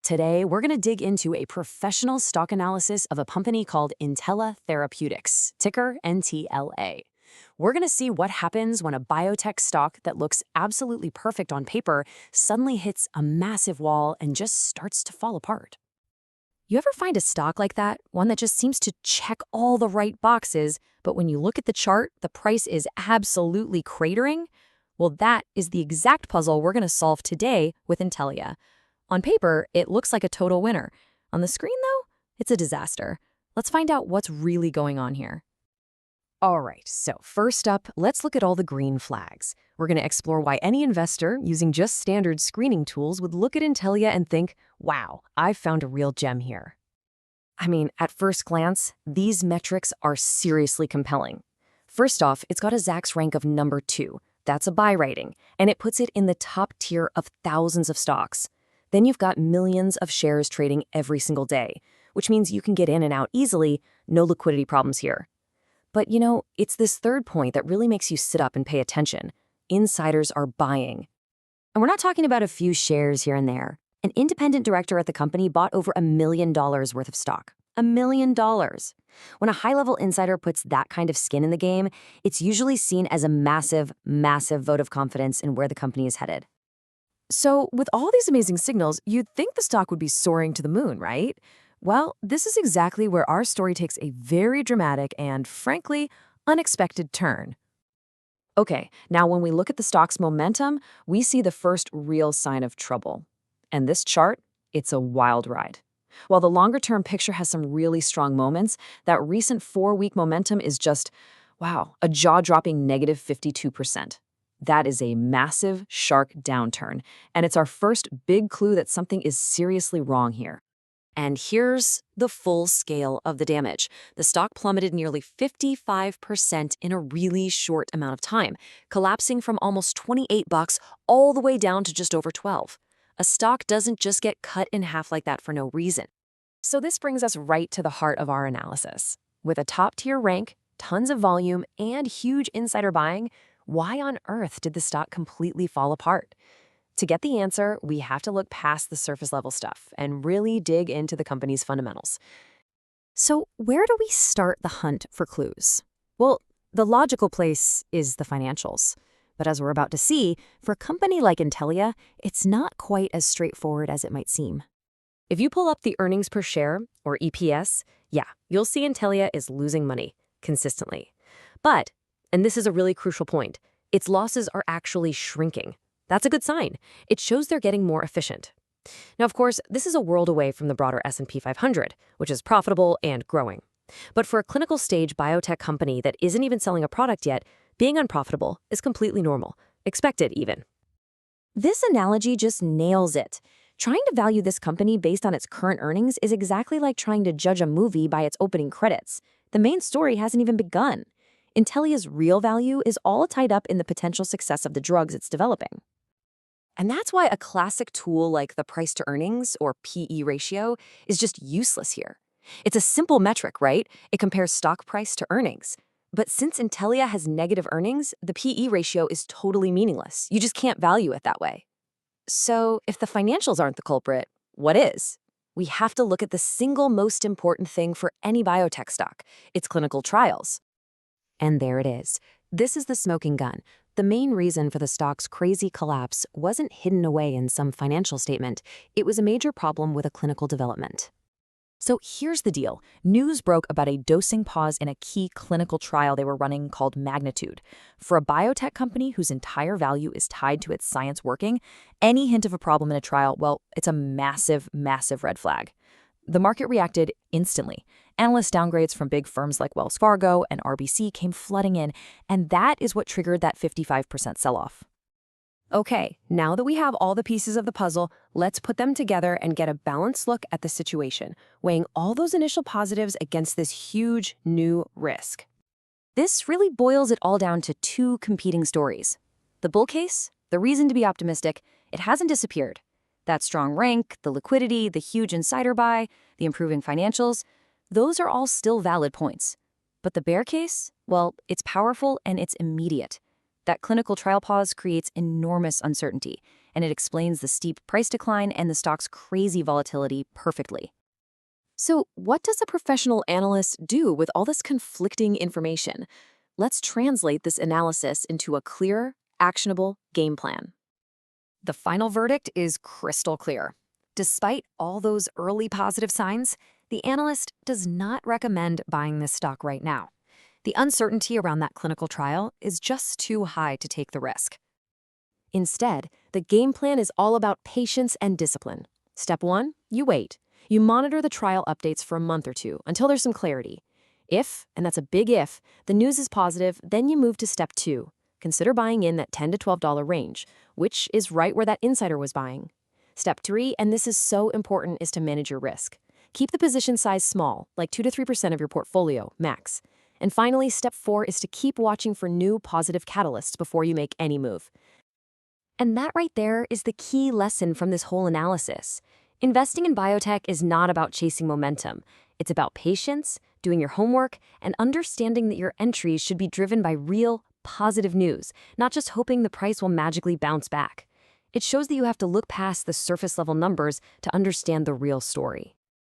Today, we're going to dig into a professional stock analysis of a company called Intellia Therapeutics, ticker NTLA. We're going to see what happens when a biotech stock that looks absolutely perfect on paper suddenly hits a massive wall and just starts to fall apart. You ever find a stock like that, one that just seems to check all the right boxes, but when you look at the chart, the price is absolutely cratering? Well, that is the exact puzzle we're going to solve today with Intellia. On paper, it looks like a total winner. On the screen, though, it's a disaster. Let's find out what's really going on here. All right, so first up, let's look at all the green flags. We're going to explore why any investor using just standard screening tools would look at Intellia and think, wow, I've found a real gem here. I mean, at first glance, these metrics are seriously compelling. First off, it's got a Zacks rank of number 2. That's a buy rating, and it puts it in the top tier of thousands of stocks. Then you've got millions of shares trading every single day, which means you can get in and out easily, no liquidity problems here. But it's this third point that really makes you sit up and pay attention. Insiders are buying. And we're not talking about a few shares here and there. An independent director at the company bought over $1 million worth of stock. $1 million. When a high-level insider puts that kind of skin in the game, it's usually seen as a massive, massive vote of confidence in where the company is headed. So, with all these amazing signals, you'd think the stock would be soaring to the moon, right? Well, this is exactly where our story takes a very dramatic and, frankly, unexpected turn. Okay, now when we look at the stock's momentum, we see the first real sign of trouble. And this chart, it's a wild ride. While the longer-term picture has some really strong moments, that recent 4-week momentum is just, wow, a jaw-dropping negative 52%. That is a massive, sharp downturn, and it's our first big clue that something is seriously wrong here. And here's the full scale of the damage. The stock plummeted nearly 55% in a really short amount of time, collapsing from almost $28 all the way down to just over $12. A stock doesn't just get cut in half like that for no reason. So this brings us right to the heart of our analysis. With a top-tier rank, tons of volume, and huge insider buying, why on earth did the stock completely fall apart? To get the answer, we have to look past the surface-level stuff and really dig into the company's fundamentals. So where do we start the hunt for clues? Well, the logical place is the financials. But as we're about to see, for a company like Intellia, it's not quite as straightforward as it might seem. If you pull up the earnings per share, or EPS, you'll see Intellia is losing money consistently. But, and this is a really crucial point, its losses are actually shrinking. That's a good sign. It shows they're getting more efficient. Now, of course, this is a world away from the broader S&P 500, which is profitable and growing. But for a clinical stage biotech company that isn't even selling a product yet, being unprofitable is completely normal, expected even. This analogy just nails it. Trying to value this company based on its current earnings is exactly like trying to judge a movie by its opening credits. The main story hasn't even begun. Intellia's real value is all tied up in the potential success of the drugs it's developing. And that's why a classic tool like the price-to-earnings, or PE ratio, is just useless here. It's a simple metric, right? It compares stock price to earnings. But since Intellia has negative earnings, the PE ratio is totally meaningless. You just can't value it that way. So if the financials aren't the culprit, what is? We have to look at the single most important thing for any biotech stock, its clinical trials. And there it is. This is the smoking gun. The main reason for the stock's crazy collapse wasn't hidden away in some financial statement. It was a major problem with a clinical development. So here's the deal. News broke about a dosing pause in a key clinical trial they were running called Magnitude. For a biotech company whose entire value is tied to its science working, any hint of a problem in a trial, well, it's a massive, massive red flag. The market reacted instantly. Analyst downgrades from big firms like Wells Fargo and RBC came flooding in, and that is what triggered that 55% sell-off. Okay, now that we have all the pieces of the puzzle, let's put them together and get a balanced look at the situation, weighing all those initial positives against this huge new risk. This really boils it all down to two competing stories. The bull case, the reason to be optimistic, it hasn't disappeared. That strong rank, the liquidity, the huge insider buy, the improving financials, those are all still valid points. But the bear case, well, it's powerful and it's immediate. That clinical trial pause creates enormous uncertainty, and it explains the steep price decline and the stock's crazy volatility perfectly. So, what does a professional analyst do with all this conflicting information? Let's translate this analysis into a clear, actionable game plan. The final verdict is crystal clear. Despite all those early positive signs, the analyst does not recommend buying this stock right now. The uncertainty around that clinical trial is just too high to take the risk. Instead, the game plan is all about patience and discipline. Step 1, you wait. You monitor the trial updates for a month or two until there's some clarity. If, and that's a big if, the news is positive, then you move to step 2. Consider buying in that $10 to $12 range, which is right where that insider was buying. Step 3, and this is so important, is to manage your risk. Keep the position size small, like 2 to 3% of your portfolio, max. And finally, step 4 is to keep watching for new positive catalysts before you make any move. And that right there is the key lesson from this whole analysis. Investing in biotech is not about chasing momentum. It's about patience, doing your homework, and understanding that your entries should be driven by real, positive news, not just hoping the price will magically bounce back. It shows that you have to look past the surface-level numbers to understand the real story.